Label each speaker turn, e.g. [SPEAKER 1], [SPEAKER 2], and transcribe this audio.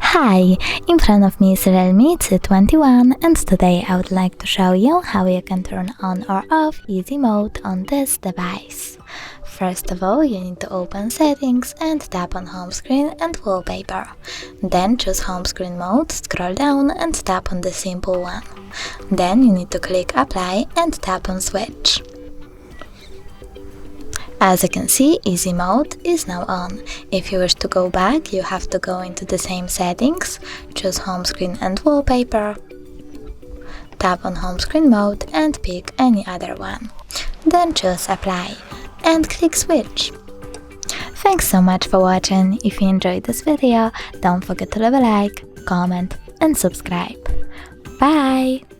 [SPEAKER 1] Hi, in front of me is REALME C21 and today I would like to show you how you can turn on or off easy mode on this device. First of all, you need to open settings and tap on home screen and wallpaper. Then choose home screen mode, scroll down and tap on the simple one. Then you need to click apply and tap on switch. As you can see, easy mode is now on. If you wish to go back, you have to go into the same settings, choose home screen and wallpaper, tap on home screen mode and pick any other one. Then choose apply and click switch. Thanks so much for watching. If you enjoyed this video, don't forget to leave a like, comment and subscribe. Bye!